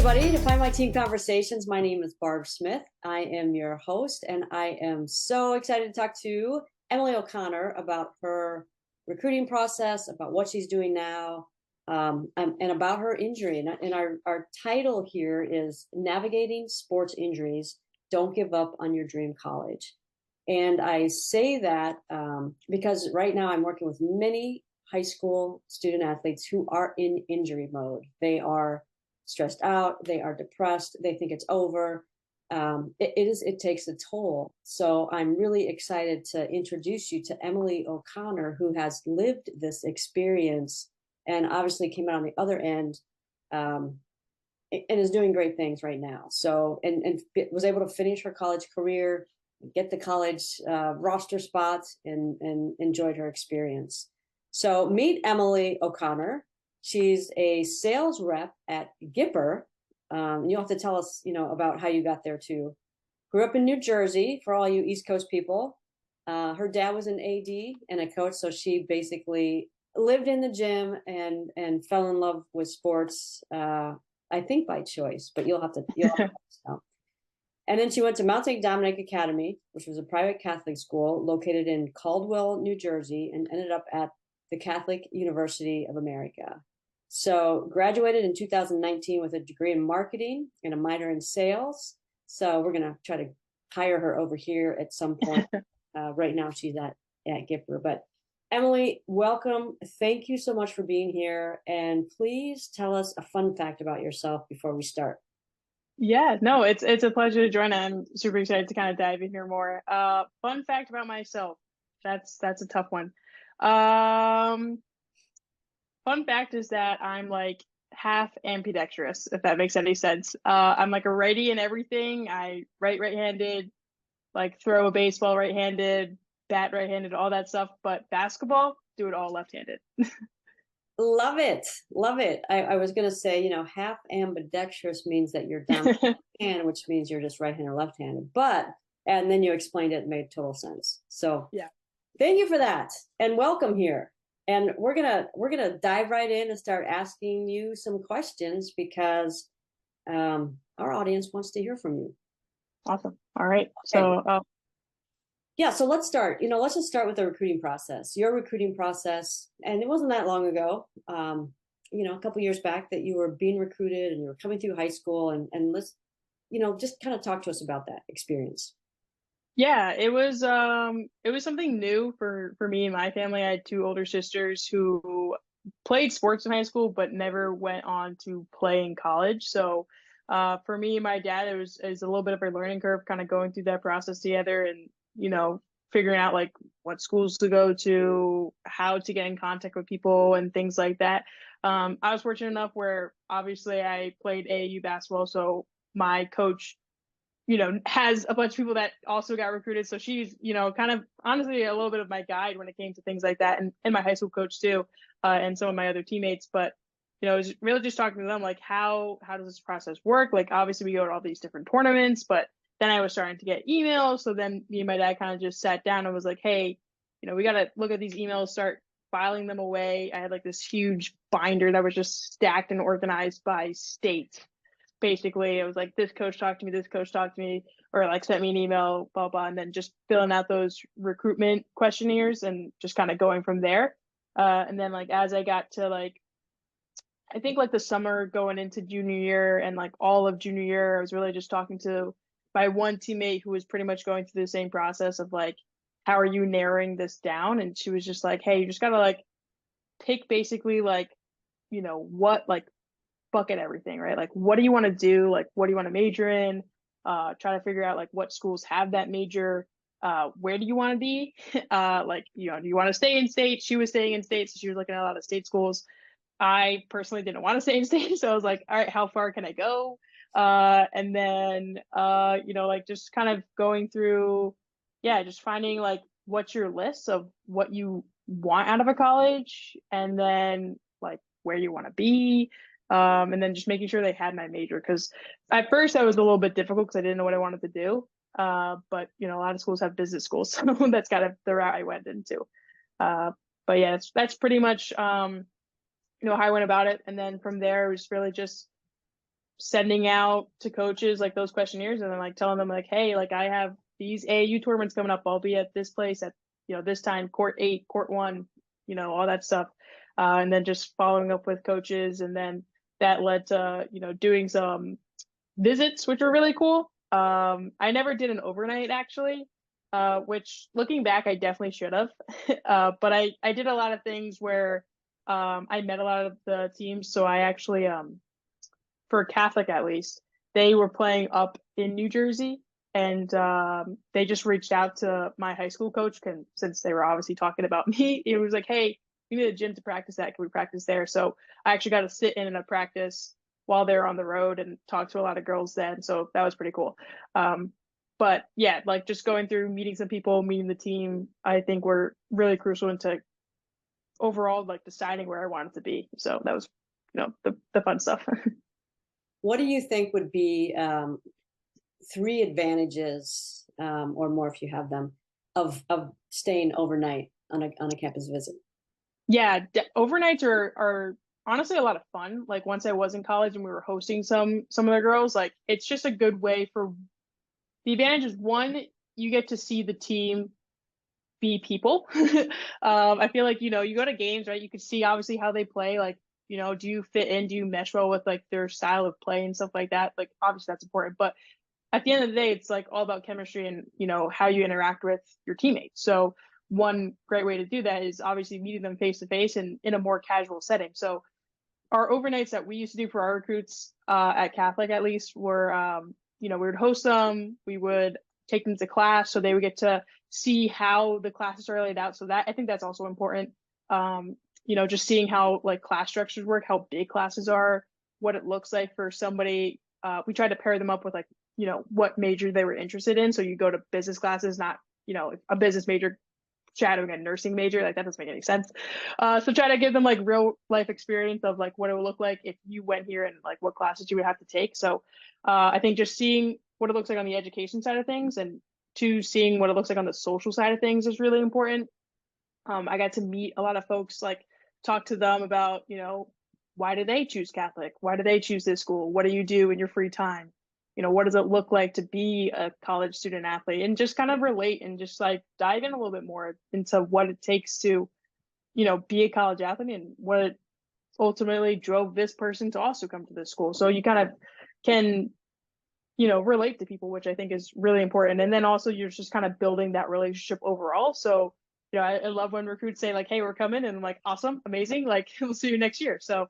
everybody, to Find My Team Conversations. My name is Barb Smith. I am your host, and I am so excited to talk to Emily O'Connor about her recruiting process, about what she's doing now, and about her injury. And our title here is Navigating Sports Injuries, Don't Give Up on Your Dream College. And I say that because right now I'm working with many high school student athletes who are in injury mode. They are stressed out, they are depressed, they think it's over. It takes a toll. So I'm really excited to introduce you to Emily O'Connor, who has lived this experience and obviously came out on the other end, and is doing great things right now. So and was able to finish her college career, get the college roster spots, and enjoyed her experience. So meet Emily O'Connor. She's a sales rep at Gipper. You'll have to tell us, about how you got there too. Grew up in New Jersey, for all you East Coast people. Her dad was an AD and a coach, so she basically lived in the gym and fell in love with sports. I think by choice, but you'll have to know. And then she went to Mount St. Dominic Academy, which was a private Catholic school located in Caldwell, New Jersey, and ended up at the Catholic University of America. So graduated in 2019 with a degree in marketing and a minor in sales. So we're going to try to hire her over here at some point. Right now she's at Gipper. But Emily, welcome. Thank you so much for being here. And please tell us a fun fact about yourself before we start. Yeah, no, it's a pleasure to join. I'm super excited to kind of dive in here more. Fun fact about myself. That's a tough one. Fun fact is that I'm like half ambidextrous, if that makes any sense. I'm like a righty in everything. I right-handed, like throw a baseball right-handed, bat right-handed, all that stuff. But basketball, do it all left-handed. Love it. Love it. I was going to say, half ambidextrous means that you're down hand, which means you're just right-handed or left-handed. And then you explained it and made total sense. So yeah, thank you for that. And welcome here. And we're gonna dive right in and start asking you some questions because our audience wants to hear from you. Awesome. All right. Okay. So yeah, so let's start. Let's just start with the recruiting process. Your recruiting process, and it wasn't that long ago. A couple years back that you were being recruited and you were coming through high school, and let's, just kind of talk to us about that experience. yeah, it was something new for me and my family. I had two older sisters who played sports in high school but never went on to play in college. So for me and my dad, is a little bit of a learning curve, kind of going through that process together, and figuring out like what schools to go to, how to get in contact with people, and things like that. I was fortunate enough where obviously I played AAU basketball, so my coach has a bunch of people that also got recruited. So she's, kind of honestly a little bit of my guide when it came to things like that, and my high school coach too, and some of my other teammates. But, it was really just talking to them, like, how does this process work? Like, obviously we go to all these different tournaments, but then I was starting to get emails. So then me and my dad kind of just sat down and was like, hey, we got to look at these emails, start filing them away. I had like this huge binder that was just stacked and organized by state. Basically, it was like, this coach talked to me, this coach talked to me, or like sent me an email, blah, blah, and then just filling out those recruitment questionnaires and just kind of going from there. And then like, as I got to like, I think like the summer going into junior year and like all of junior year, I was really just talking to my one teammate who was pretty much going through the same process of like, how are you narrowing this down? And she was just like, hey, you just gotta like pick basically like, what like bucket everything, right? Like, what do you want to do? Like, what do you want to major in? Try to figure out like what schools have that major. Where do you want to be? Like, do you want to stay in state? She was staying in state, so she was looking at a lot of state schools. I personally didn't want to stay in state, so I was like, all right, how far can I go? And then, like just kind of going through, yeah, just finding like what's your list of what you want out of a college, and then like where you want to be. And then just making sure they had my major, because at first I was a little bit difficult because I didn't know what I wanted to do. But a lot of schools have business schools, so that's kind of the route I went into. But yeah, that's pretty much how I went about it. And then from there, it was really just sending out to coaches like those questionnaires and then like telling them like, hey, like I have these AAU tournaments coming up. I'll be at this place at this time, court 8, court 1, all that stuff. And then just following up with coaches, and then that led to doing some visits, which were really cool. I never did an overnight actually, which looking back, I definitely should have. But I did a lot of things where I met a lot of the teams. So I actually, for Catholic at least, they were playing up in New Jersey. And they just reached out to my high school coach, since they were obviously talking about me. It was like, hey, we need a gym to practice at. Can we practice there? So I actually got to sit in a practice while they're on the road and talk to a lot of girls then. So that was pretty cool. But yeah, like just going through, meeting some people, meeting the team, I think were really crucial into overall like deciding where I wanted to be. So that was, the fun stuff. What do you think would be 3 advantages, or more if you have them, of staying overnight on a campus visit? Yeah, overnights are honestly a lot of fun. Like once I was in college and we were hosting some of the girls, like it's just a good way for the advantage is one, you get to see the team be people. I feel like, you go to games, right? You can see obviously how they play. Like, do you fit in? Do you mesh well with like their style of play and stuff like that? Like obviously that's important, but at the end of the day, it's like all about chemistry and, how you interact with your teammates. So one great way to do that is obviously meeting them face to face and in a more casual setting. So our overnights that we used to do for our recruits at Catholic at least were, we would host them, we would take them to class so they would get to see how the classes are laid out. So that I think that's also important. Just seeing how like class structures work, how big classes are, what it looks like for somebody. We tried to pair them up with like, what major they were interested in. So you go to business classes, not, a business major shadowing a nursing major. Like that doesn't make any sense. So try to give them like real life experience of like what it would look like if you went here and like what classes you would have to take. So I think just seeing what it looks like on the education side of things, and 2, seeing what it looks like on the social side of things is really important. I got to meet a lot of folks, like talk to them about, why do they choose Catholic? Why do they choose this school? What do you do in your free time? What does it look like to be a college student athlete, and just kind of relate and just like dive in a little bit more into what it takes to, be a college athlete and what it ultimately drove this person to also come to this school. So you kind of can, relate to people, which I think is really important. And then also you're just kind of building that relationship overall. So, I love when recruits say like, hey, we're coming, and I'm like, awesome, amazing. Like we'll see you next year. So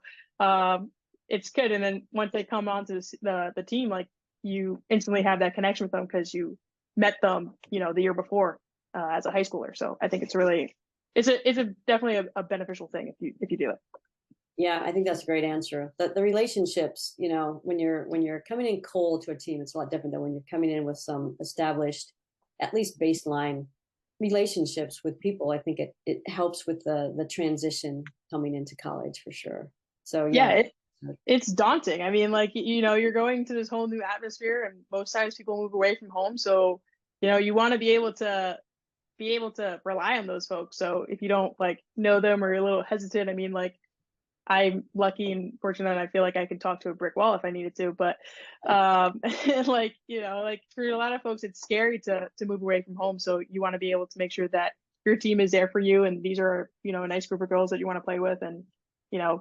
it's good. And then once they come onto the team, like you instantly have that connection with them because you met them, the year before as a high schooler. So I think it's a definitely a beneficial thing if you do it. Yeah, I think that's a great answer. The relationships, when you're coming in cold to a team, it's a lot different than when you're coming in with some established, at least baseline relationships with people. I think it helps with the transition coming into college for sure. So yeah. Yeah, it's daunting. I mean, like, you're going to this whole new atmosphere, and most times people move away from home. So, you want to be able to rely on those folks. So if you don't like know them or you're a little hesitant, I mean, like I'm lucky and fortunate and I feel like I could talk to a brick wall if I needed to. But like, like for a lot of folks, it's scary to move away from home. So you want to be able to make sure that your team is there for you, and these are, a nice group of girls that you want to play with and,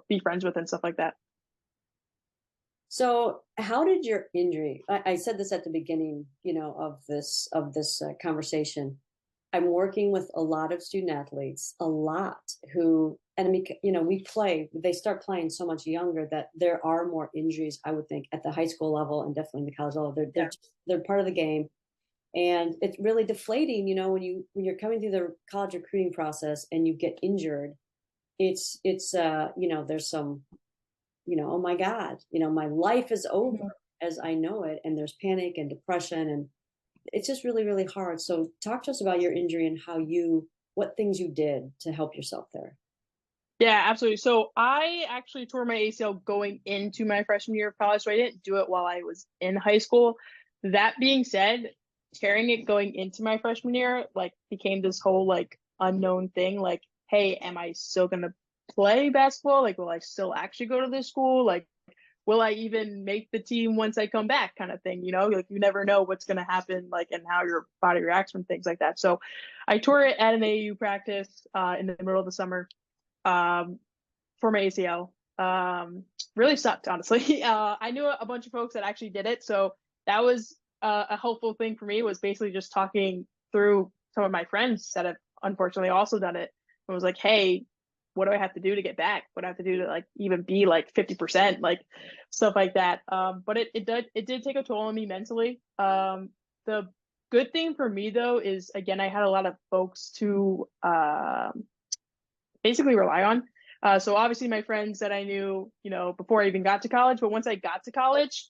be friends with and stuff like that. So how did your injury, I said this at the beginning, of this conversation. I'm working with a lot of student athletes, a lot who, and I mean, they start playing so much younger that there are more injuries, I would think, at the high school level and definitely in the college level. They're part of the game. And it's really deflating, when you're coming through the college recruiting process and you get injured, it's there's some, oh my God, my life is over as I know it. And there's panic and depression, and it's just really, really hard. So talk to us about your injury and what things you did to help yourself there. Yeah, absolutely. So I actually tore my ACL going into my freshman year of college. So I didn't do it while I was in high school. That being said, tearing it going into my freshman year, like became this whole like unknown thing. Like, hey, am I still gonna play basketball? Like, will I still actually go to this school? Like, will I even make the team once I come back kind of thing, like you never know what's going to happen, like, and how your body reacts from things like that. So I tore it at an AAU practice in the middle of the summer for my ACL. Really sucked, honestly. I knew a bunch of folks that actually did it. So that was a helpful thing for me, was basically just talking through some of my friends that have unfortunately also done it. And was like, hey, what do I have to do to get back? What do I have to do to like even be like 50%, like stuff like that. But it did take a toll on me mentally. The good thing for me though is, again, I had a lot of folks to basically rely on. So obviously my friends that I knew, before I even got to college, but once I got to college,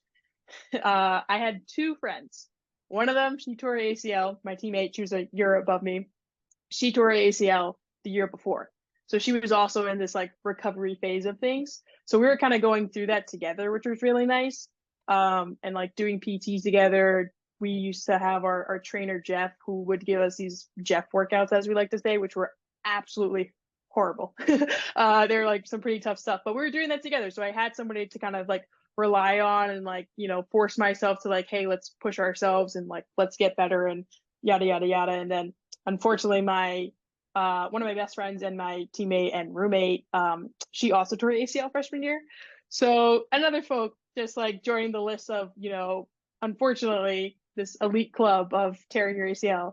I had two friends. One of them, she tore her ACL. My teammate, she was a year above me. She tore her ACL the year before. So she was also in this like recovery phase of things. So we were kind of going through that together, which was really nice. And like doing PTs together. We used to have our trainer, Jeff, who would give us these Jeff workouts, as we like to say, which were absolutely horrible. They're like some pretty tough stuff, but we were doing that together. So I had somebody to kind of like rely on and like, force myself to like, hey, let's push ourselves and like, let's get better and yada, yada, yada. And then unfortunately, my one of my best friends and my teammate and roommate, she also tore ACL freshman year. So another folk just like joining the list of, unfortunately, this elite club of tearing your ACL.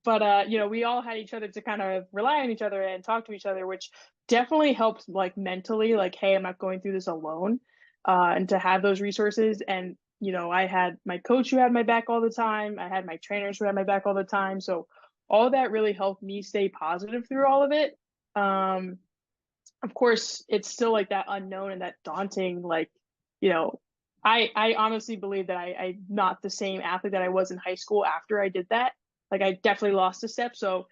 But we all had each other to kind of rely on each other and talk to each other, which definitely helped like mentally, like, hey, I'm not going through this alone. And to have those resources. And I had my coach who had my back all the time. I had my trainers who had my back all the time. So all that really helped me stay positive through all of it. Of course, it's still like that unknown and that daunting, like, I honestly believe that I'm not the same athlete that I was in high school after I did that. Like I definitely lost a step. So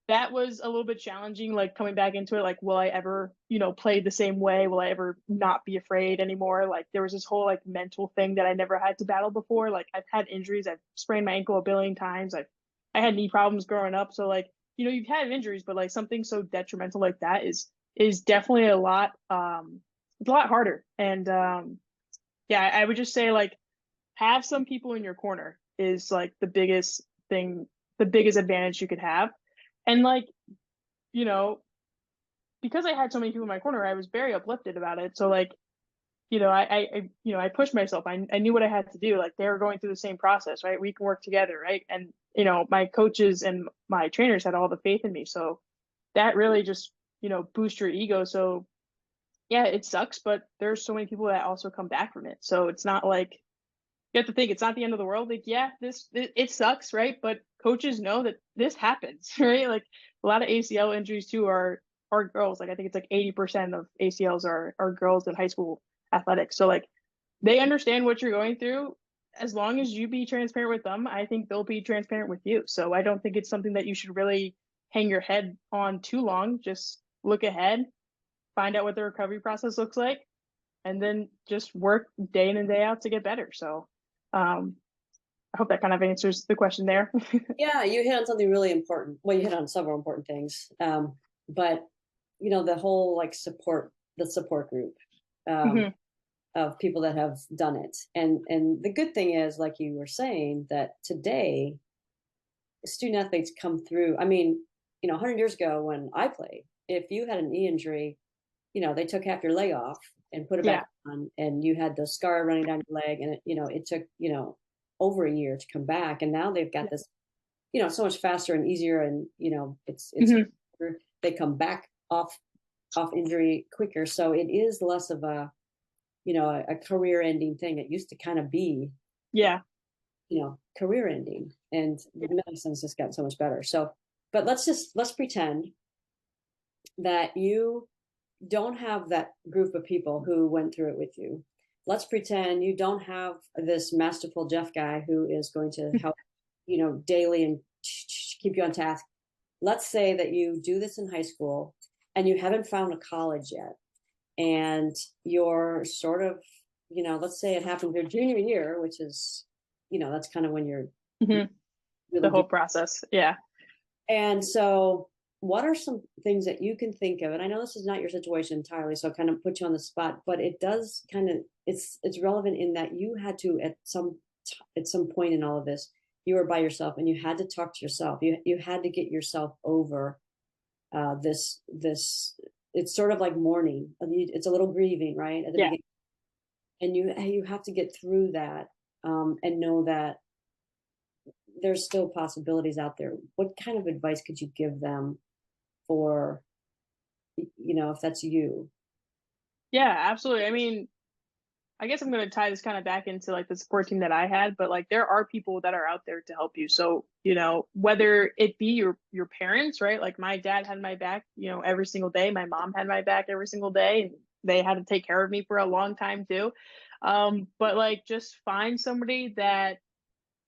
that was a little bit challenging, like coming back into it. Like, will I ever, play the same way? Will I ever not be afraid anymore? Like there was this whole like mental thing that I never had to battle before. Like I've had injuries. I've sprained my ankle a billion times. I had knee problems growing up. So like, you've had injuries, but like something so detrimental like that is definitely it's a lot harder. And yeah, I would just say like have some people in your corner is like the biggest thing, the biggest advantage you could have. And like, you know, because I had so many people in my corner, I was very uplifted about it. So like, I pushed myself. I knew what I had to do. Like they were going through the same process, right? We can work together, right? And my coaches and my trainers had all the faith in me. So that really just, boost your ego. So yeah, it sucks, but there's so many people that also come back from it. So it's not like you have to think it's not the end of the world. Like, yeah, it sucks, right? But coaches know that this happens, right? Like a lot of ACL injuries too are girls. Like I think it's like 80% of ACLs are girls in high school athletics. So like they understand what you're going through. As long as you be transparent with them, I think they'll be transparent with you. So I don't think it's something that you should really hang your head on too long. Just look ahead, find out what the recovery process looks like, and then just work day in and day out to get better. So I hope that kind of answers the question there. Yeah, you hit on something really important. Well, you hit on several important things. But the whole like the support group Mm-hmm. of people that have done it. And the good thing is, like you were saying, that today student athletes come through. I mean, 100 years ago when I played, if you had a knee injury, they took half your leg off and put it Yeah. back on, and you had the scar running down your leg, and it took over a year to come back. And now they've got this, so much faster and easier, and it's Mm-hmm. they come back off injury quicker. So it is less of a career ending thing. It used to kind of be Yeah. career ending, and the medicine's just gotten so much better. So, but let's pretend that you don't have that group of people who went through it with you. Let's pretend you don't have this masterful Jeff guy who is going to help, daily and keep you on task. Let's say that you do this in high school and you haven't found a college yet. And you're sort of, let's say it happened your junior year, which is, that's kind of when you're Mm-hmm. The really whole deep. process. Yeah. And so what are some things that you can think of? And I know this is not your situation entirely, so I kind of put you on the spot, but it does kind of, it's relevant in that you had to at some point in all of this, you were by yourself and you had to talk to yourself. You had to get yourself over this. It's sort of like mourning. It's a little grieving, right, at the Yeah. beginning, and you have to get through that, and know that there's still possibilities out there. What kind of advice could you give them for, if that's you? Yeah, absolutely. I mean, I guess I'm going to tie this kind of back into like the support team that I had, but like there are people that are out there to help you. So, whether it be your parents, right? Like my dad had my back, every single day. My mom had my back every single day, and they had to take care of me for a long time too. But like just find somebody that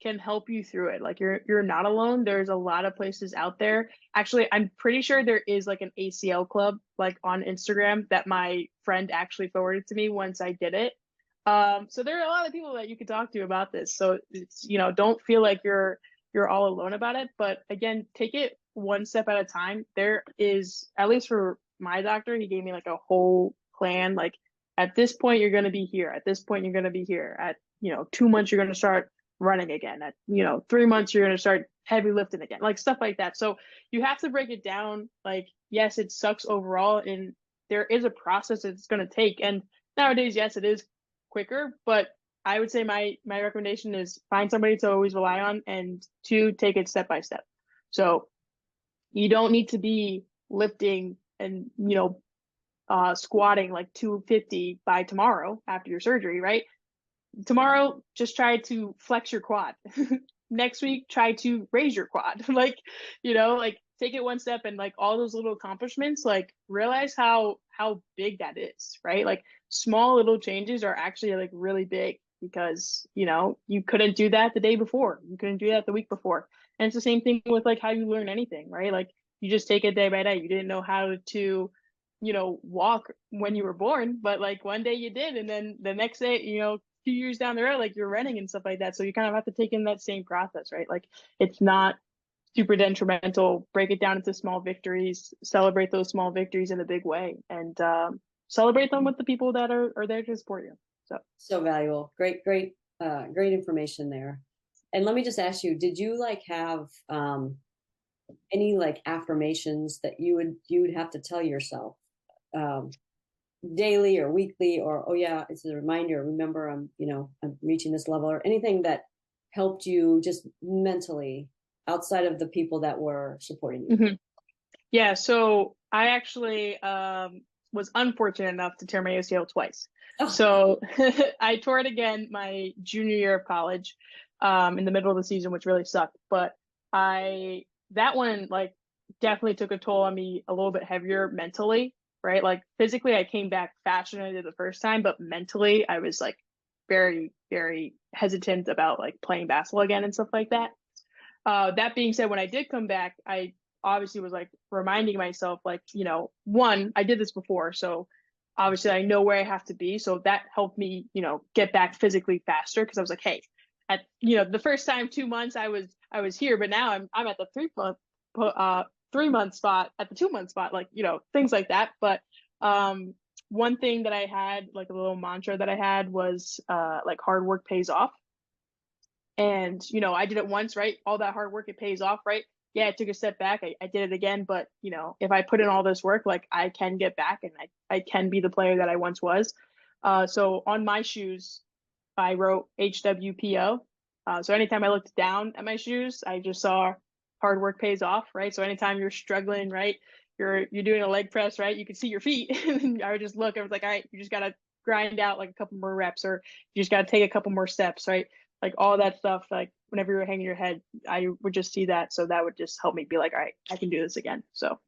can help you through it. Like you're not alone. There's a lot of places out there. Actually, I'm pretty sure there is like an ACL club like on Instagram that my friend actually forwarded to me once I did it. So there are a lot of people that you could talk to about this. So it's, don't feel like you're all alone about it. But again, take it one step at a time. There is, at least for my doctor, he gave me like a whole plan. Like at this point, you're going to be here. At this point, you're going to be here. At 2 months, you're going to start running again. At 3 months, you're going to start heavy lifting again, like stuff like that. So you have to break it down. Like, yes, it sucks overall, and there is a process it's going to take. And nowadays, yes, it is quicker, but I would say my recommendation is find somebody to always rely on, and two, take it step by step. So you don't need to be lifting and squatting like 250 by tomorrow after your surgery, right? Tomorrow, just try to flex your quad. Next week, try to raise your quad. Like take it one step, and like all those little accomplishments, like realize how big that is, right? Like small little changes are actually like really big, because you couldn't do that the day before. You couldn't do that the week before. And it's the same thing with like how you learn anything, right? Like you just take it day by day. You didn't know how to walk when you were born, but like one day you did, and then the next day, 2 years down the road, like you're running and stuff like that. So you kind of have to take in that same process, right? Like it's not super detrimental. Break it down into small victories, celebrate those small victories in a big way, and celebrate them with the people that are there to support you. So valuable. Great information there. And let me just ask you, did you like have any like affirmations that you would have to tell yourself um daily or weekly, or oh yeah, it's a reminder, remember I'm reaching this level, or anything that helped you just mentally outside of the people that were supporting you? Mm-hmm. Yeah, so I actually was unfortunate enough to tear my ACL twice. Oh, So I tore it again my junior year of college, in the middle of the season, which really sucked. But that one like definitely took a toll on me, a little bit heavier mentally, right? Like physically, I came back faster than I did the first time, but mentally, I was like very, very hesitant about like playing basketball again and stuff like that. That being said, when I did come back, I obviously was like reminding myself, like, one, I did this before. So obviously I know where I have to be. So that helped me, get back physically faster, because I was like, hey, at the first time 2 months I was here, but now I'm at the 3 month spot, at the 2 month spot, like, things like that. But one thing that I had, like a little mantra that I had, was like hard work pays off. And, I did it once, right? All that hard work, it pays off, right? Yeah, it took a step back. I did it again. But, if I put in all this work, like I can get back, and I can be the player that I once was. So on my shoes, I wrote HWPO. So anytime I looked down at my shoes, I just saw hard work pays off, right? So anytime you're struggling, right? You're doing a leg press, right? You can see your feet. And I would just look, I was like, all right, you just gotta grind out like a couple more reps, or you just gotta take a couple more steps, right? Like all that stuff, like whenever you were hanging your head, I would just see that. So that would just help me be like, all right, I can do this again. So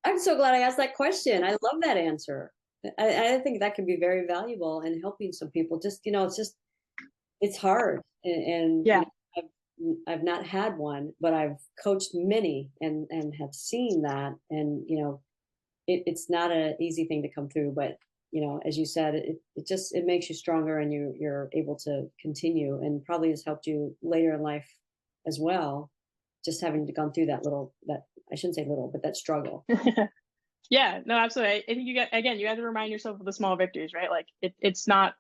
I'm so glad I asked that question. I love that answer. I think that can be very valuable in helping some people. Just it's hard, and yeah. I've not had one, but I've coached many and have seen that, and it's not an easy thing to come through, but as you said, it makes you stronger, and you're able to continue, and probably has helped you later in life as well, just having gone through that I shouldn't say little, but that struggle. Yeah, no, absolutely. I think you have to remind yourself of the small victories, right? Like it's not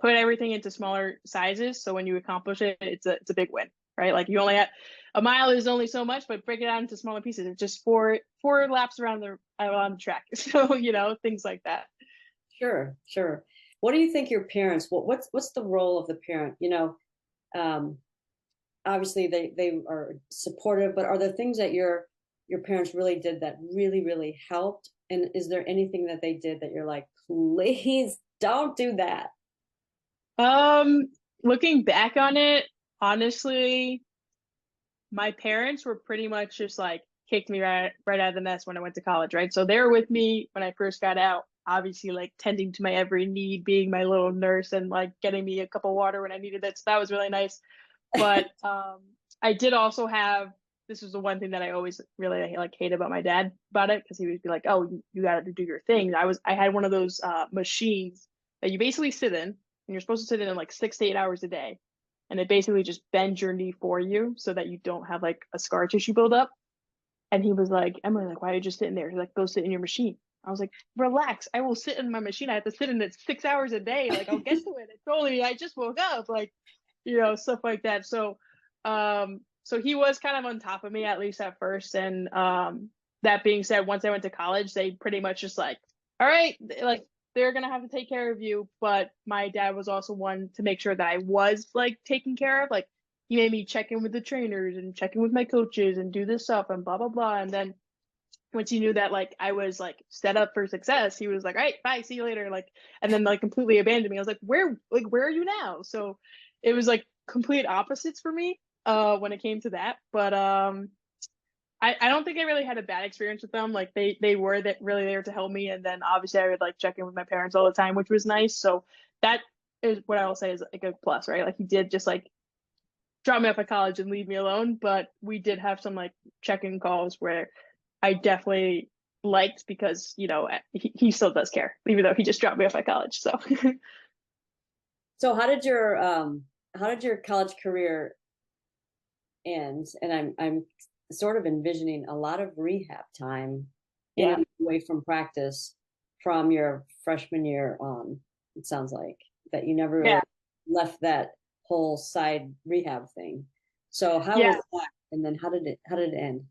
put everything into smaller sizes. So when you accomplish it, it's a big win, right? Like you only have a mile is only so much, but break it out into smaller pieces. It's just four laps around the track. So, things like that. Sure, sure. What do you think your parents, what's the role of the parent? Um, obviously they are supportive, but are there things that your parents really did that really, really helped? And is there anything that they did that you're like, please don't do that? Um, Looking back on it, honestly, my parents were pretty much just like kicked me right out of the nest when I went to college, right? So they were with me when I first got out, obviously like tending to my every need, being my little nurse and like getting me a cup of water when I needed it. So that was really nice. But I did also have this was the one thing that I always really like hate about my dad about it because he would be like, "Oh, you got to do your thing." I had one of those machines that you basically sit in, and you're supposed to sit in like 6 to 8 hours a day, and it basically just bends your knee for you so that you don't have like a scar tissue buildup. And he was like, "Emily, like, why are you just sitting there? He's like, go sit in your machine." I was like, "Relax, I will sit in my machine. I have to sit in it 6 hours a day. Like, I'll get to it. It's only I just woke up." Like, stuff like that. So he was kind of on top of me at least at first. And that being said, once I went to college, they pretty much just like, all right, like they're gonna have to take care of you. But my dad was also one to make sure that I was like taken care of. Like he made me check in with the trainers and check in with my coaches and do this stuff and blah blah blah. And then once he knew that like I was like set up for success, he was like, all right, bye, see you later. Like, and then like completely abandoned me. I was like, where are you now? So it was like complete opposites for me when it came to that. But I don't think I really had a bad experience with them. Like they were that really there to help me. And then obviously I would like check in with my parents all the time, which was nice. So that is what I will say is like a plus, right? Like he did just like drop me off at college and leave me alone. But we did have some like check-in calls where I definitely liked because, he still does care, even though he just dropped me off at college. So So how did your college career end? And I'm sort of envisioning a lot of rehab time in yeah. and away from practice from your freshman year on. It sounds like that you never really Yeah. left that whole side rehab thing. So how was Yeah. that? And then how did it end?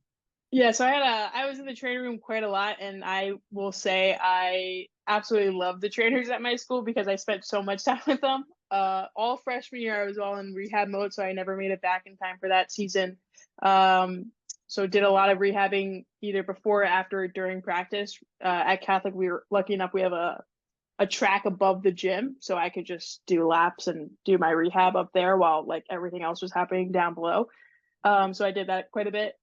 Yeah. So I was in the training room quite a lot, and I will say I absolutely love the trainers at my school because I spent so much time with them. All freshman year, I was all in rehab mode, so I never made it back in time for that season. Um, so did a lot of rehabbing either before, after, or during practice. At Catholic, we were lucky enough we have a track above the gym, so I could just do laps and do my rehab up there while like everything else was happening down below. So I did that quite a bit.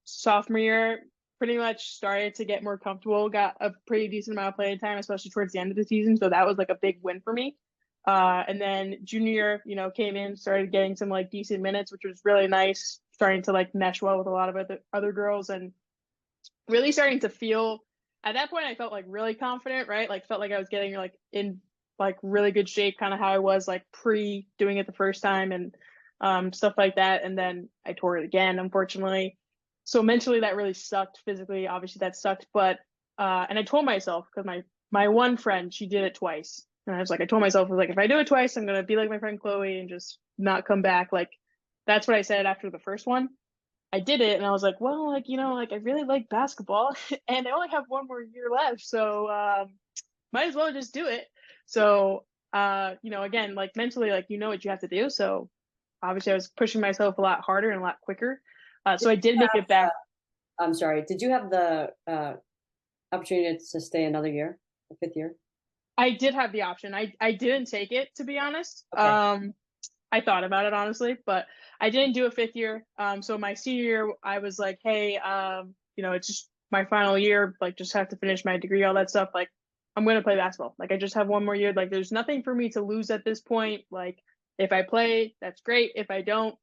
Sophomore year, pretty much started to get more comfortable, got a pretty decent amount of playing time, especially towards the end of the season. So that was like a big win for me. And then junior year, came in, started getting some like decent minutes, which was really nice, starting to like mesh well with a lot of other girls and really starting to feel at that point I felt like really confident, right? Like felt like I was getting like in like really good shape, kind of how I was like pre doing it the first time and stuff like that. And then I tore it again, unfortunately. So mentally that really sucked. Physically, obviously that sucked. But and I told myself because my one friend, she did it twice. And I was like, I told myself, I was like, if I do it twice, I'm gonna be like my friend Chloe and just not come back. Like that's what I said after the first one. I did it and I was like, well, like, like I really like basketball and I only have one more year left. So might as well just do it. So again, like mentally, like what you have to do. So obviously I was pushing myself a lot harder and a lot quicker. Did So I did you make it back. I'm sorry. Did you have the opportunity to stay another year, a fifth year? I did have the option. I didn't take it to be honest. Okay. I thought about it honestly, but I didn't do a fifth year. So my senior year, I was like, hey, it's just my final year. Like, just have to finish my degree, all that stuff. Like, I'm gonna play basketball. Like, I just have one more year. Like, there's nothing for me to lose at this point. Like, if I play, that's great. If I don't,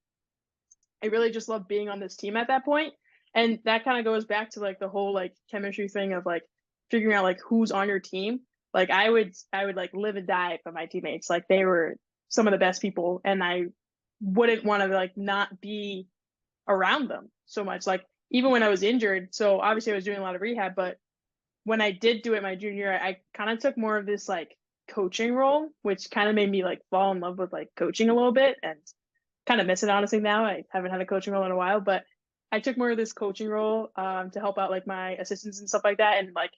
I really just love being on this team at that point. And that kind of goes back to like the whole like chemistry thing of like figuring out like who's on your team. Like I would like live and die for my teammates. Like they were some of the best people and I wouldn't want to like not be around them so much. Like even when I was injured, so obviously I was doing a lot of rehab, but when I did do it my junior year, I kind of took more of this like coaching role, which kind of made me like fall in love with like coaching a little bit and kind of miss it honestly now. I haven't had a coaching role in a while, but I took more of this coaching role to help out like my assistants and stuff like that. And like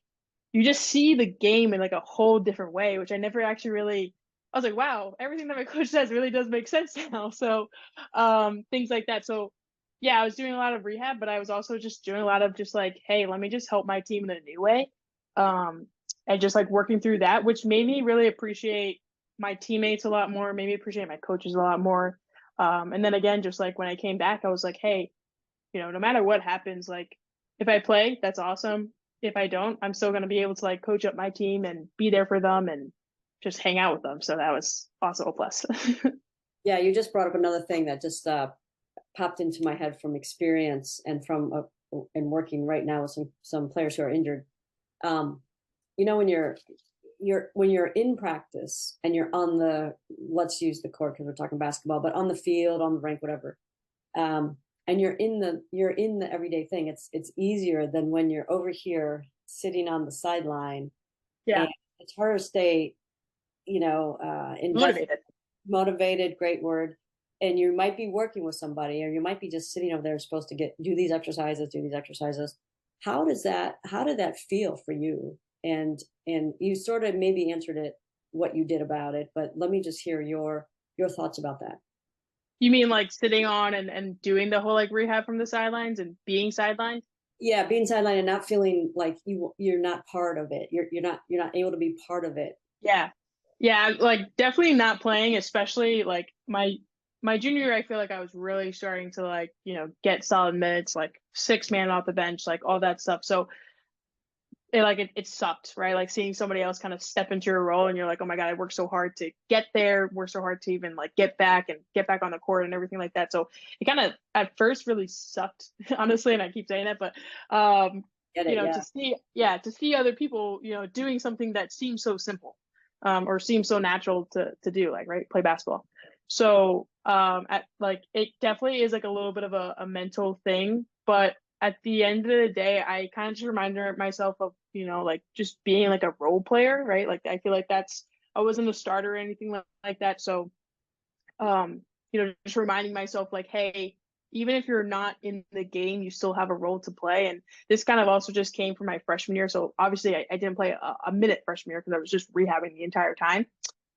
you just see the game in like a whole different way, which I never actually really I was like, wow, everything that my coach says really does make sense now. So things like that. So yeah, I was doing a lot of rehab, but I was also just doing a lot of just like, hey, let me just help my team in a new way. Um, and just like working through that, which made me really appreciate my teammates a lot more, made me appreciate my coaches a lot more. And then again, just like when I came back, I was like, hey, no matter what happens, like if I play, that's awesome. If I don't, I'm still going to be able to like coach up my team and be there for them and just hang out with them. So that was also a plus. Yeah, you just brought up another thing that just popped into my head from experience and from and working right now with some players who are injured. Um, when when you're in practice and you're on the, let's use the court because we're talking basketball, but on the field, on the rink, whatever, and you're in the everyday thing. It's easier than when you're over here sitting on the sideline, and Yeah, it's harder to stay, invested, motivated. motivated. Great word. And you might be working with somebody, or you might be just sitting over there supposed to do these exercises, do these exercises. How did that feel for you? And you sort of maybe answered it, what you did about it, but let me just hear your thoughts about that. You mean like sitting on and doing the whole like rehab from the sidelines and being sidelined? Yeah, being sidelined and not feeling like you're not part of it. You're not able to be part of it. Yeah. Yeah, like definitely not playing, especially like my junior year, I feel like I was really starting to like, get solid minutes, like 6 man off the bench, like all that stuff. So it sucked, right? Like seeing somebody else kind of step into your role and you're like, oh my God, I worked so hard to get there, worked so hard to even like get back on the court and everything like that. So it kind of at first really sucked, honestly, and I keep saying that, but Get it? Yeah. to see other people, doing something that seems so simple, or seems so natural to do, like right, play basketball. So at like it definitely is like a little bit of a mental thing, but at the end of the day, I kind of just reminded myself of, like just being like a role player, right? Like I feel like I wasn't a starter or anything like that. So, just reminding myself like, hey, even if you're not in the game, you still have a role to play. And this kind of also just came from my freshman year. So obviously I didn't play a minute freshman year because I was just rehabbing the entire time.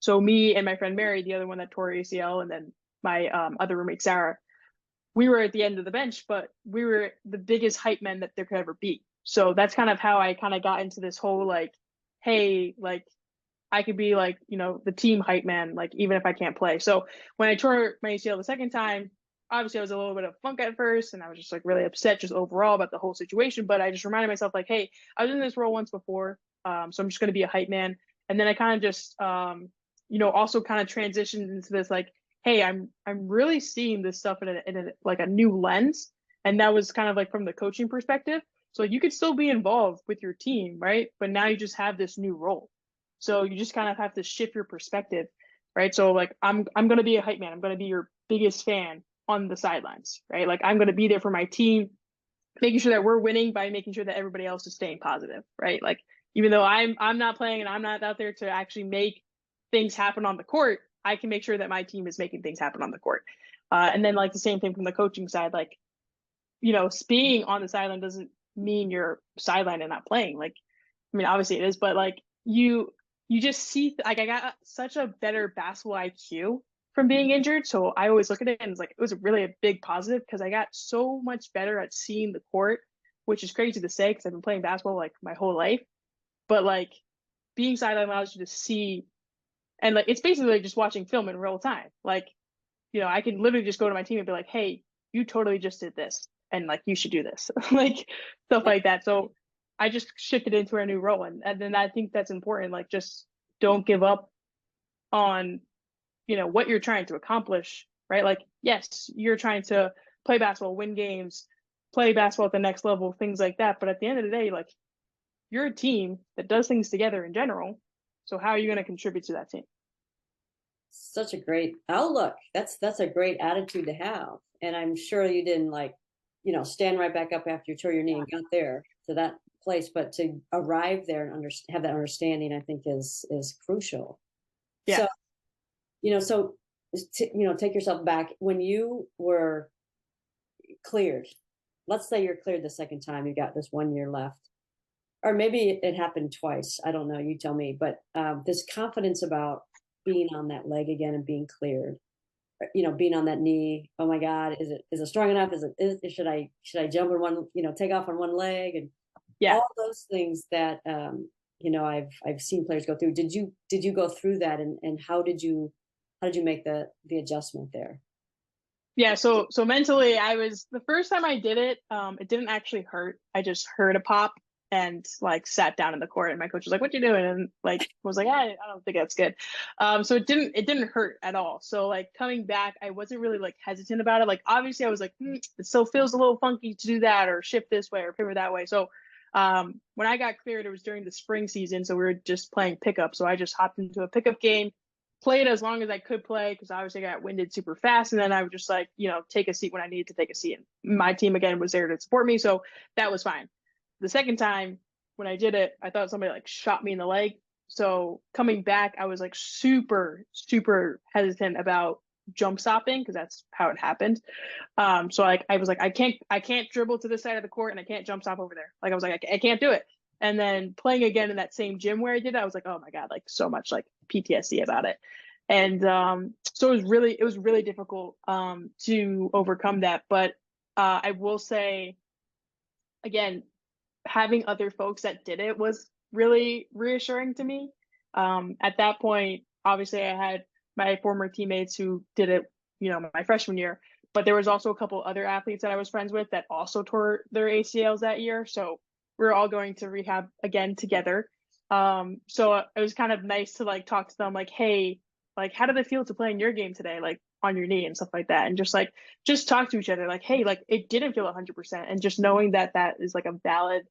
So me and my friend Mary, the other one that tore ACL, and then my other roommate Sarah, we were at the end of the bench, but we were the biggest hype men that there could ever be. So that's kind of how I kind of got into this whole like, hey, like I could be like, the team hype man, like even if I can't play. So when I tore my ACL the second time, obviously I was a little bit of funk at first and I was just like really upset just overall about the whole situation. But I just reminded myself like, hey, I was in this role once before. So I'm just gonna be a hype man. And then I kind of just also kind of transitioned into this like, hey, I'm really seeing this stuff in a like a new lens. And that was kind of like from the coaching perspective. So you could still be involved with your team, right? But now you just have this new role. So you just kind of have to shift your perspective, right? So like I'm gonna be a hype man. I'm gonna be your biggest fan on the sidelines, right? Like I'm gonna be there for my team, making sure that we're winning by making sure that everybody else is staying positive, right? Like even though I'm not playing and I'm not out there to actually make things happen on the court, I can make sure that my team is making things happen on the court. And then like the same thing from the coaching side, like being on the sideline doesn't mean you're sidelined and not playing. Like I mean, obviously it is, but like you just see like I got such a better basketball IQ from being injured. So I always look at it and it's like it was really a big positive because I got so much better at seeing the court, which is crazy to say because I've been playing basketball like my whole life. But like being sideline allows you to see and like it's basically like just watching film in real time. Like, I can literally just go to my team and be like, hey, you totally just did this and like you should do this. Like stuff like that. So I just shifted into a new role and then I think that's important. Like just don't give up on, what you're trying to accomplish, right? Like, yes, you're trying to play basketball, win games, play basketball at the next level, things like that. But at the end of the day, like you're a team that does things together in general. So how are you going to contribute to that team? Such a great outlook. That's a great attitude to have. And I'm sure you didn't like stand right back up after you tore your knee and got there to that place, but to arrive there and have that understanding, I think is crucial. Yeah. So, so take yourself back when you were cleared. Let's say you're cleared the second time, you got this 1 year left, or maybe it happened twice. I don't know. You tell me. But this confidence about being on that leg again and being cleared, being on that knee. Oh my God, is it strong enough? Should I jump on one, take off on one leg, and Yeah. all those things that I've seen players go through. Did you go through that, and how did you make the adjustment there? Yeah, so mentally, I was the first time I did it, it didn't actually hurt. I just heard a pop and like sat down in the court, and my coach was like, "What you doing?" And like was like, I don't think that's good." So it didn't hurt at all. So like coming back, I wasn't really like hesitant about it. Like obviously, I was like, it still feels a little funky to do that or shift this way or pivot that way. So when I got cleared, it was during the spring season, so we were just playing pickup. So I just hopped into a pickup game, played as long as I could play because obviously I got winded super fast. And then I would just like, take a seat when I needed to take a seat. And my team again was there to support me. So that was fine. The second time when I did it, I thought somebody like shot me in the leg. So coming back, I was like super, super hesitant about jump stopping because that's how it happened. So like I was like, I can't dribble to this side of the court and I can't jump stop over there. Like I was like, I can't do it. And then playing again in that same gym where I did it, I was like, oh my God, like so much like PTSD about it. And so it was really difficult to overcome that. But I will say again, having other folks that did it was really reassuring to me. At that point, obviously I had my former teammates who did it, my freshman year, but there was also a couple other athletes that I was friends with that also tore their ACLs that year. So we are all going to rehab again together. So it was kind of nice to like talk to them like, hey, like how did it feel to play in your game today, like on your knee and stuff like that, and just talk to each other like, hey, like it didn't feel 100%, and just knowing that that is like a valid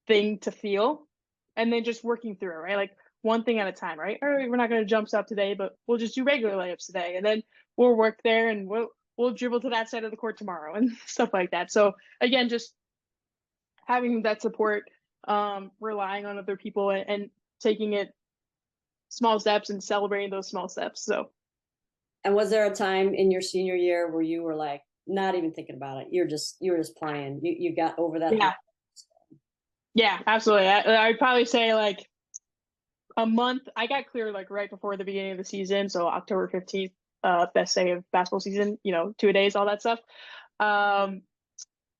thing to feel, and then just working through it, right? Like one thing at a time, right? All right, we're not going to jump stop today, but we'll just do regular layups today, and then we'll work there, and we'll dribble to that side of the court tomorrow, and stuff like that. So again, just having that support, relying on other people, and taking it small steps and celebrating those small steps. So And was there a time in your senior year where you were like not even thinking about it? You were just playing. You got over that hump. yeah, yeah, absolutely. I'd probably say like a month. I got cleared like right before the beginning of the season, so October 15th, best day of basketball season. 2 days, all that stuff. Um,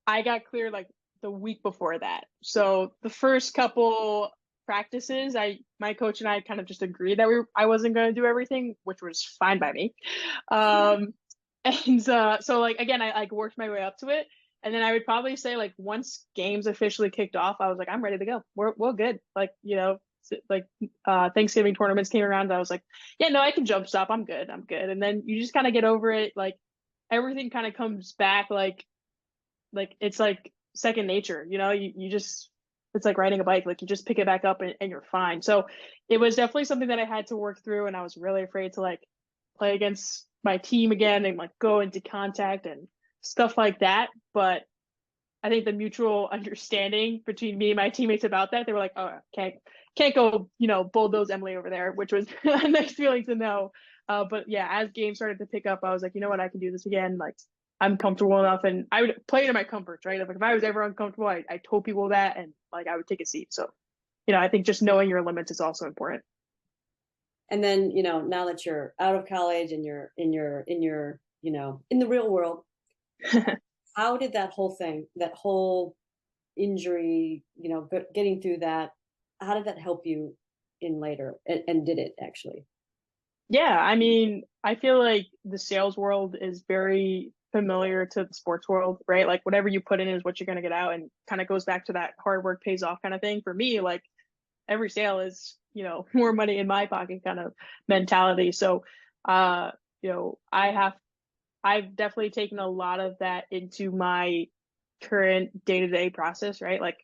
I got cleared like the week before that. So the first couple practices, my coach and I kind of just agreed that I wasn't going to do everything, which was fine by me. Um, and so like again, I like worked my way up to it, and then I would probably say like once games officially kicked off, I was like, I'm ready to go. We're good. Like like Thanksgiving tournaments came around, I was like, yeah, no, I can jump stop. I'm good. I'm good. And then you just kind of get over it. Like everything kind of comes back like it's like second nature, you just, it's like riding a bike, like you just pick it back up and you're fine. So it was definitely something that I had to work through, and I was really afraid to like play against my team again and like go into contact and stuff like that. But I think the mutual understanding between me and my teammates about that, they were like, oh, can't go, bulldoze Emily over there, which was a nice feeling to know. But yeah, as games started to pick up, I was like, you know what, I can do this again. Like I'm comfortable enough, and I would play to my comforts, right? Like if I was ever uncomfortable, I told people that, and like I would take a seat. So, I think just knowing your limits is also important. And then, now that you're out of college and you're in your in the real world, how did that whole injury, getting through that, how did that help you in later? And did it actually? Yeah, I mean, I feel like the sales world is very familiar to the sports world, right? Like whatever you put in is what you're going to get out, and kind of goes back to that hard work pays off kind of thing. For me, like every sale is, more money in my pocket kind of mentality. So, uh, I've definitely taken a lot of that into my current day-to-day process, right? Like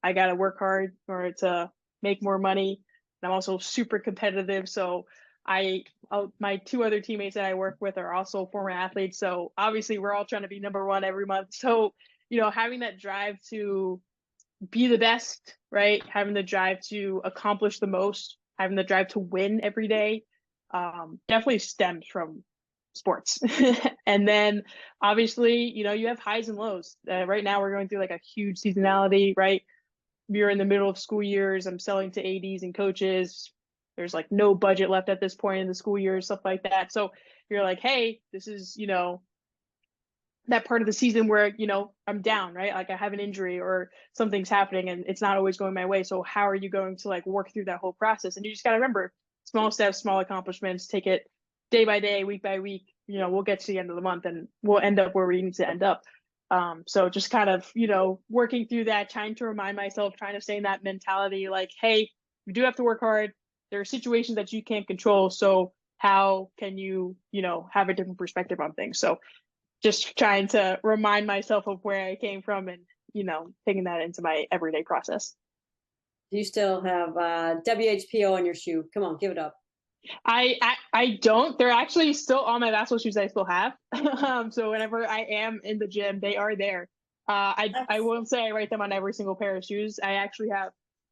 I got to work hard in order to make more money. And I'm also super competitive. So my two other teammates that I work with are also former athletes. So obviously we're all trying to be number one every month. So, having that drive to be the best, right? Having the drive to accomplish the most, having the drive to win every day, definitely stems from sports. And then obviously, you have highs and lows. Right now, we're going through like a huge seasonality, right? You're in the middle of school years. I'm selling to ADs and coaches. There's like no budget left at this point in the school year, stuff like that. So you're like, hey, this is, that part of the season where, I'm down, right? Like I have an injury or something's happening and it's not always going my way. So how are you going to like work through that whole process? And you just got to remember small steps, small accomplishments, take it day by day, week by week. We'll get to the end of the month and we'll end up where we need to end up. So just kind of, working through that, trying to remind myself, trying to stay in that mentality, like, hey, you do have to work hard. There are situations that you can't control. So how can you, have a different perspective on things? So just trying to remind myself of where I came from and, taking that into my everyday process. You still have WHPO on your shoe. Come on, give it up. I don't. They're actually still on my basketball shoes I still have. So whenever I am in the gym, they are there. I won't say I write them on every single pair of shoes. I actually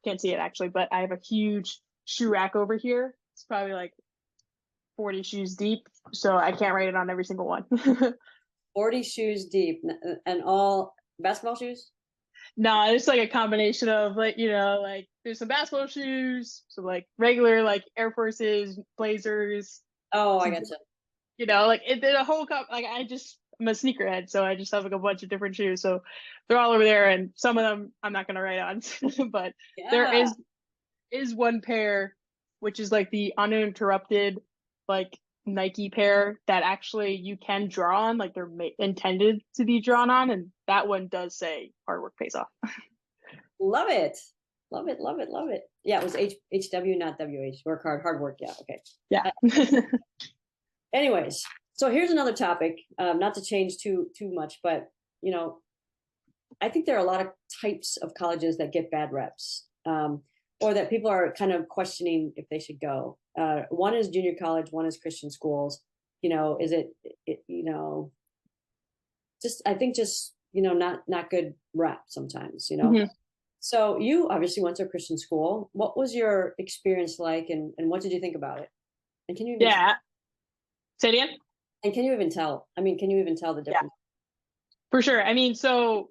can't see it actually, but I have a huge shoe rack over here. It's probably like 40 shoes deep. So I can't write it on every single one. 40 shoes deep and all basketball shoes? No, it's like a combination of like, like there's some basketball shoes, some like regular like Air Forces, Blazers. Oh, I gotcha. Like it did a whole cup. Like I'm a sneakerhead, so I just have like a bunch of different shoes. So they're all over there, and some of them I'm not gonna write on, but there is one pair, which is like the uninterrupted, like Nike pair that actually you can draw on, like they're intended to be drawn on, and that one does say "hard work pays off." Love it, love it, love it, love it. Yeah, it was HW, not WH. Work hard, hard work. Yeah, okay. Yeah. Anyways, so here's another topic. Not to change too much, but I think there are a lot of types of colleges that get bad reps, or that people are kind of questioning if they should go. One is junior college, one is Christian schools. Is it just I think just not good rep sometimes. Mm-hmm. So you obviously went to a Christian school. What was your experience like, and what did you think about it? And can you say it again? And can you even tell? I mean, can you even tell the difference? Yeah, for sure. I mean, so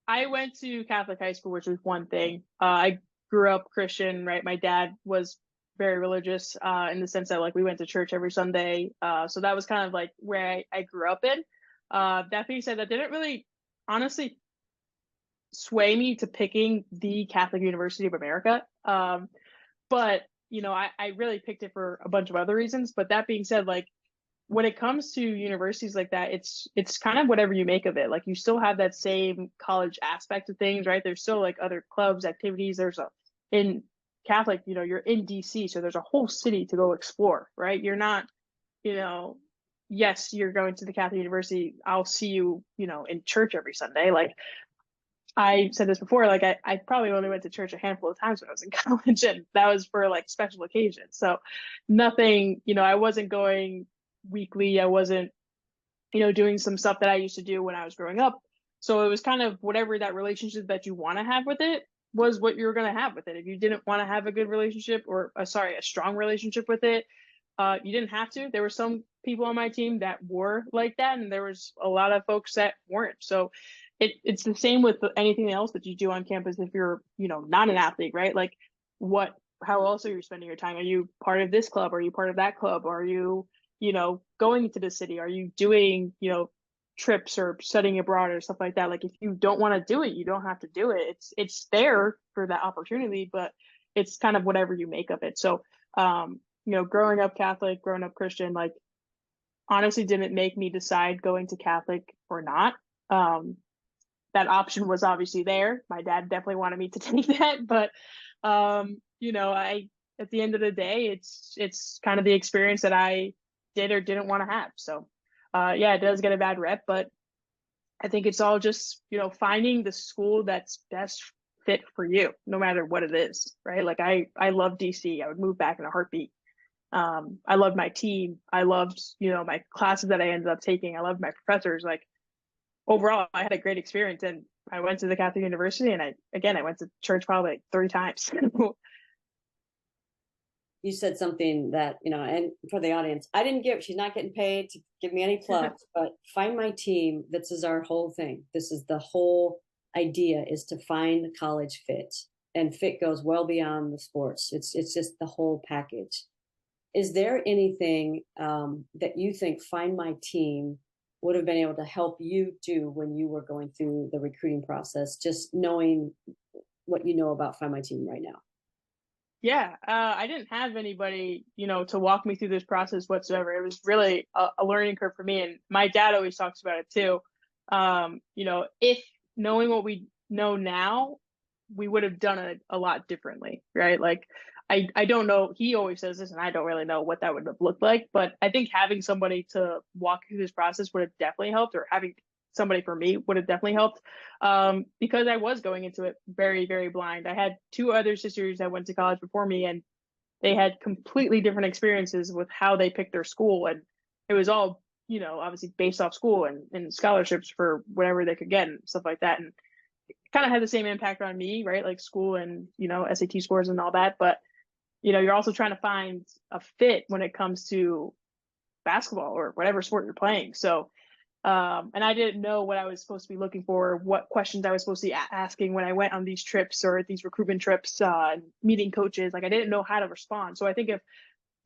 I went to Catholic high school, which was one thing. I grew up Christian, right? My dad was very religious in the sense that like we went to church every Sunday. So that was kind of like where I grew up in. That being said, that didn't really honestly sway me to picking the Catholic University of America. But I really picked it for a bunch of other reasons. But that being said, like when it comes to universities like that, it's kind of whatever you make of it. Like you still have that same college aspect of things, right? There's still like other clubs, activities. In Catholic, you're in DC, so there's a whole city to go explore, right? You're not, yes, you're going to the Catholic University. I'll see you, in church every Sunday. Like I said this before, like I probably only went to church a handful of times when I was in college, and that was for like special occasions. So nothing, I wasn't going weekly. I wasn't, doing some stuff that I used to do when I was growing up. So it was kind of whatever that relationship that you want to have with it was what you're going to have with it. If you didn't want to have a good relationship or a strong relationship with it, you didn't have to. There were some people on my team that were like that, and there was a lot of folks that weren't. So it's the same with anything else that you do on campus. If you're, not an athlete, right? Like how else are you spending your time? Are you part of this club? Are you part of that club? Are you, going to the city? Are you doing, trips or studying abroad or stuff like that? Like if you don't want to do it, you don't have to do it. It's there for that opportunity, but it's kind of whatever you make of it. So, growing up Catholic, growing up Christian, like honestly didn't make me decide going to Catholic or not. That option was obviously there. My dad definitely wanted me to take that, but I at the end of the day, it's kind of the experience that I did or didn't want to have. So it does get a bad rep, but I think it's all just, finding the school that's best fit for you, no matter what it is, right? Like I love DC. I would move back in a heartbeat. I loved my team. I loved, my classes that I ended up taking. I loved my professors. Like overall, I had a great experience, and I went to the Catholic University, and I went to church probably like 3 times. You said something that, and for the audience, she's not getting paid to give me any plugs, but find my team. This is our whole thing. This is the whole idea, is to find the college fit. And fit goes well beyond the sports. It's just the whole package. Is there anything that you think Find My Team would have been able to help you do when you were going through the recruiting process, just knowing what you know about Find My Team right now? Yeah, I didn't have anybody, to walk me through this process whatsoever. It was really a learning curve for me, and my dad always talks about it too. If knowing what we know now, we would have done it a lot differently, right? Like, I don't know. He always says this, and I don't really know what that would have looked like. But I think having somebody to walk through this process would have definitely helped, or having somebody for me would have definitely helped, because I was going into it very, very blind. I had two other sisters that went to college before me, and they had completely different experiences with how they picked their school. And it was all, obviously based off school and scholarships for whatever they could get and stuff like that. And it kind of had the same impact on me, right? Like school and, SAT scores and all that. But, you're also trying to find a fit when it comes to basketball or whatever sport you're playing. So, and I didn't know what I was supposed to be looking for, what questions I was supposed to be asking when I went on these trips or these recruitment trips, meeting coaches. Like, I didn't know how to respond. So I think if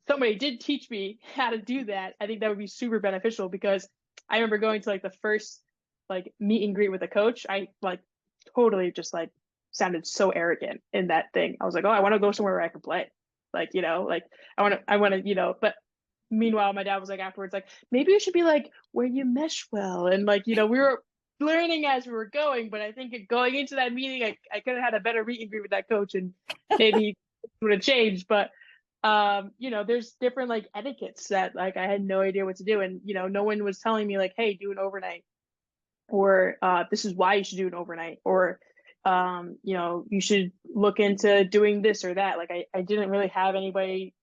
somebody did teach me how to do that, I think that would be super beneficial, because I remember going to like the first like meet and greet with a coach. I like totally just like sounded so arrogant in that thing. I was like, oh, I want to go somewhere where I can play. Like, like I want to, but meanwhile, my dad was like afterwards, like, maybe you should be like where you mesh well. And like, we were learning as we were going, but I think going into that meeting, I could have had a better meet and greet with that coach, and maybe it would have changed. But there's different like etiquettes that like I had no idea what to do. And, no one was telling me like, hey, do an overnight, or this is why you should do an overnight, or you should look into doing this or that. Like I didn't really have anybody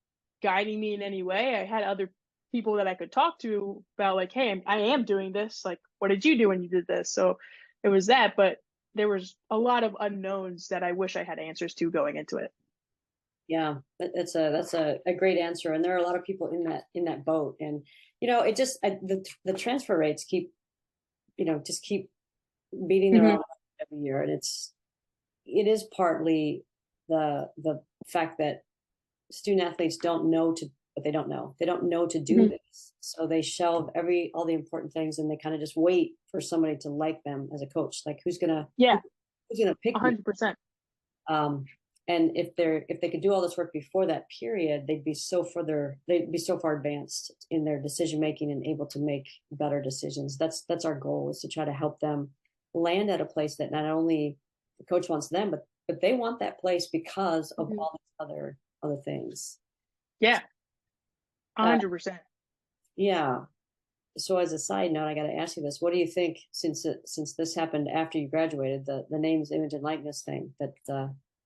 guiding me in any way. I had other people that I could talk to about like, hey, I am doing this. Like, what did you do when you did this? So it was that, but there was a lot of unknowns that I wish I had answers to going into it. Yeah, that's a great answer, and there are a lot of people in that boat, and the transfer rates keep beating their Mm-hmm. own every year, and it is partly the fact that student athletes don't know to but they don't know. They don't know to do Mm-hmm. this. So they shelve all the important things, and they kind of just wait for somebody to like them as a coach. Like Yeah, who's gonna pick me? 100%. Um, and if they could do all this work before that period, they'd be so far advanced in their decision making and able to make better decisions. That's our goal, is to try to help them land at a place that not only the coach wants them, but they want that place because of Mm-hmm. all these other things. Yeah, Uh, 100%. yeah. So as a side note, I got to ask you this: what do you think, since this happened after you graduated, the names, image, and likeness thing that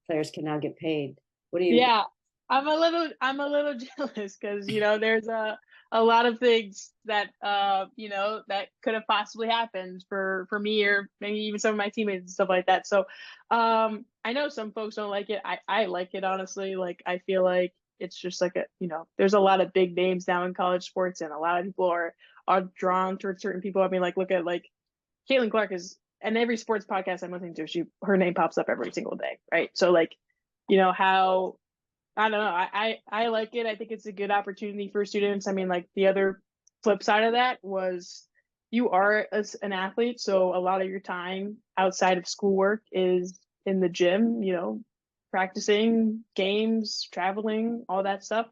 players can now get paid? What do you? Yeah, I'm a little jealous, because there's a lot of things that that could have possibly happened for me, or maybe even some of my teammates and stuff like that. So I know some folks don't like it. I like it, honestly. Like, I feel like it's just like there's a lot of big names now in college sports, and a lot of people are drawn towards certain people. I mean, like, look at like Caitlin Clark is, and every sports podcast I'm listening to, her name pops up every single day, right? So like, how, I don't know. I like it. I think it's a good opportunity for students. I mean, like, the other flip side of that was, you are an athlete, so a lot of your time outside of schoolwork is in the gym, practicing games, traveling, all that stuff.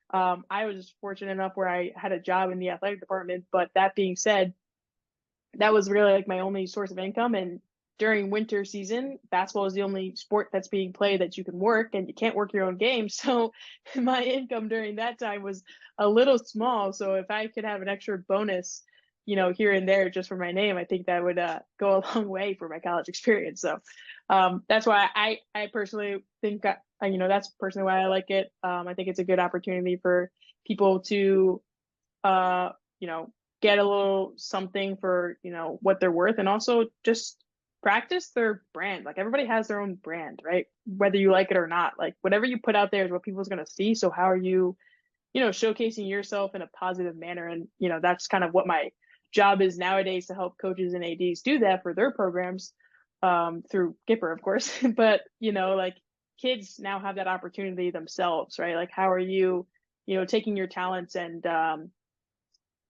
I was fortunate enough where I had a job in the athletic department, but that being said, that was really like my only source of income. And during winter season, basketball is the only sport that's being played that you can work, and you can't work your own game. So my income during that time was a little small. So if I could have an extra bonus, here and there just for my name, I think that would go a long way for my college experience. So that's why I personally think that's personally why I like it. I think it's a good opportunity for people to uh, you know, get a little something for, what they're worth, and also just practice their brand. Like everybody has their own brand, right? Whether you like it or not. Like whatever you put out there is what people's going to see. So how are you, showcasing yourself in a positive manner? And, that's kind of what my job is nowadays, to help coaches and ADs do that for their programs, through Gipper, of course. But, like kids now have that opportunity themselves, right? Like how are you, taking your talents and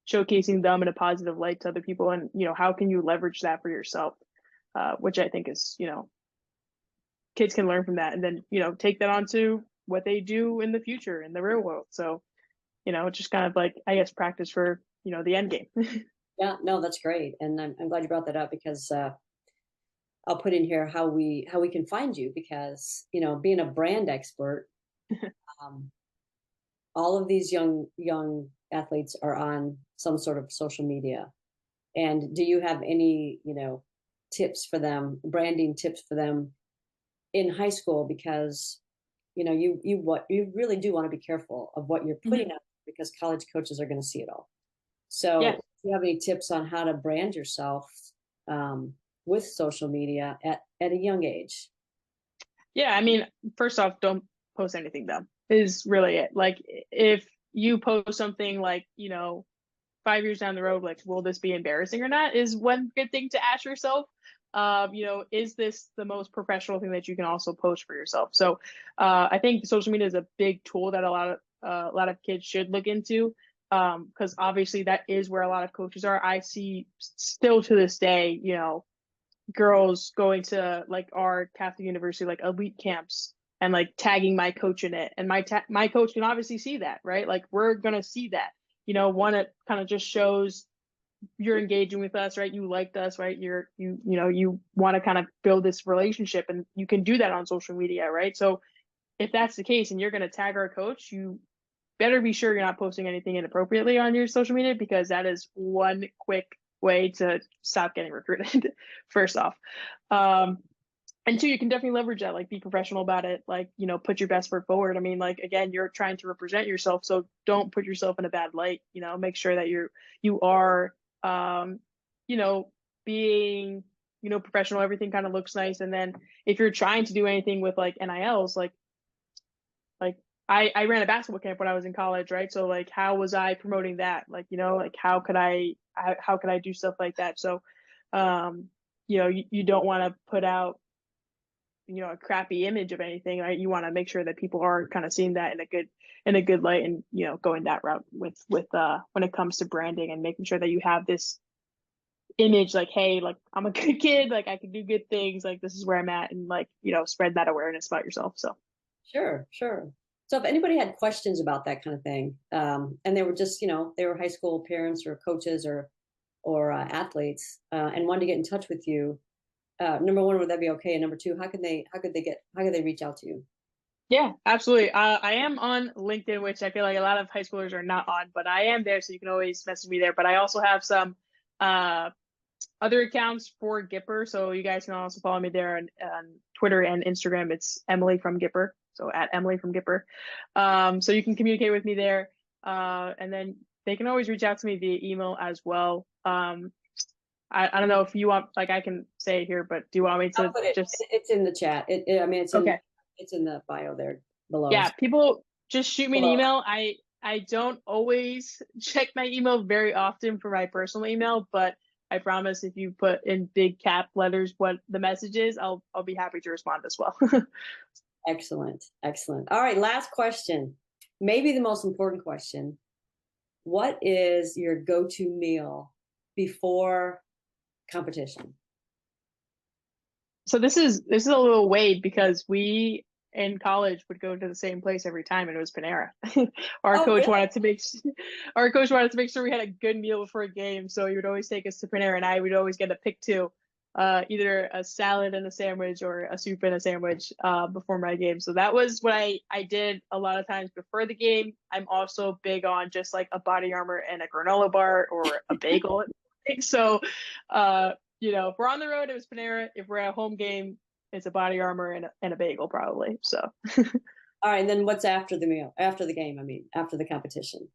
showcasing them in a positive light to other people, and how can you leverage that for yourself, which I think is, kids can learn from that, and then take that onto what they do in the future in the real world. So just kind of like, I guess, practice for the end game. Yeah, no, that's great, and I'm glad you brought that up because I'll put in here how we can find you because being a brand expert, um, all of these young athletes are on some sort of social media. And do you have any tips for them, branding tips for them in high school? Because you really do want to be careful of what you're putting Mhm. out because college coaches are going to see it all. Yeah. So do you have any tips on how to brand yourself with social media at a young age? Yeah, I mean, first off, don't post anything dumb is really it. Like if you post something like, 5 years down the road, like, will this be embarrassing or not, is one good thing to ask yourself. Is this the most professional thing that you can also post for yourself? So I think social media is a big tool that a lot of kids should look into, because obviously that is where a lot of coaches are. I see still to this day, girls going to like our Catholic University like elite camps and like tagging my coach in it, and my coach can obviously see that, right? Like we're gonna see that. One, it kind of just shows you're engaging with us, right? You liked us, right? You want to kind of build this relationship, and you can do that on social media, right? So if that's the case and you're going to tag our coach, you better be sure you're not posting anything inappropriately on your social media, because that is one quick way to stop getting recruited. First off, um, and two, you can definitely leverage that, like be professional about it, like put your best foot forward. I mean, like again, you're trying to represent yourself, so don't put yourself in a bad light. Make sure that you are um you know being professional. Everything kind of looks nice. And then if you're trying to do anything with like NILs, like I ran a basketball camp when I was in college, right? So like how was I promoting that? Like, like how could I do stuff like that? So you don't want to put out a crappy image of anything, right? You want to make sure that people are kind of seeing that in a good light, and going that route with when it comes to branding, and making sure that you have this image like, hey, like I'm a good kid, like I can do good things, like this is where I'm at, and like spread that awareness about yourself. So Sure, sure. So if anybody had questions about that kind of thing, and they were just, they were high school parents or coaches or athletes, and wanted to get in touch with you, number one, would that be okay? And number two, how could they reach out to you? yeah, absolutely. I am on LinkedIn, which I feel like a lot of high schoolers are not on, but I am there, so you can always message me there. But I also have some uh other accounts for Gipper, so you guys can also follow me there on Twitter and Instagram. It's Emily from Gipper, so at Emily from Gipper. So you can communicate with me there, and then they can always reach out to me via email as well. I don't know if you want, like, I can say it here, but do you want me I'll to put it. just? It's in the chat. I mean, Okay, it's in the bio there below. yeah, people just shoot me an Below. email. I don't always check my email very often for my personal email, but I promise if you put in big cap letters what the message is, I'll be happy to respond as well. Excellent, excellent. All right, last question. Maybe the most important question. What is your go-to meal before competition? So this is a little weird because we in college would go to the same place every time, and it was Panera. Our Oh, coach really? wanted to make our coach wanted to make sure we had a good meal before a game, so he would always take us to Panera, and I would always get to pick two, either a salad and a sandwich or a soup and a sandwich before my game. So that was what I did a lot of times before the game. I'm also big on just like a body armor and a granola bar or a bagel. So if we're on the road, it was Panera. If we're at a home game, it's a body armor and a bagel probably. So All right, and then what's after the meal? After the game, I mean, after the competition.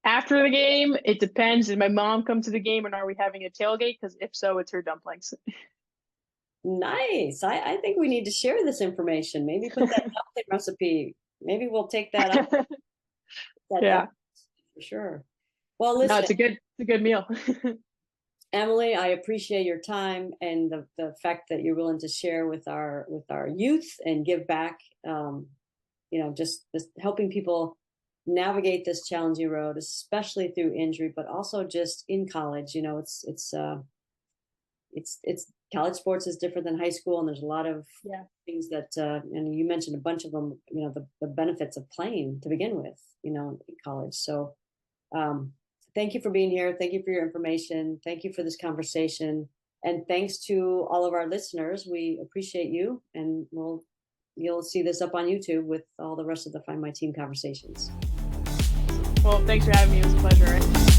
after the game, it depends. Did my mom come to the game, and are we having a tailgate? Because if so, it's her dumplings. Nice. I think we need to share this information. Maybe put that healthy recipe. Maybe we'll take that up. That Yeah. for sure. Well, No, listen, it's a good meal. Emily, I appreciate your time and the fact that you're willing to share with our youth and give back. Just helping people navigate this challenging road, especially through injury, but also just in college. It's college sports is different than high school, and there's a lot of Yeah. things that and you mentioned a bunch of them. The benefits of playing to begin with. In college. So thank you for being here. Thank you for your information. Thank you for this conversation. And thanks to all of our listeners. We appreciate you. And you'll see this up on YouTube with all the rest of the Find My Team conversations. Well, thanks for having me. It was a pleasure.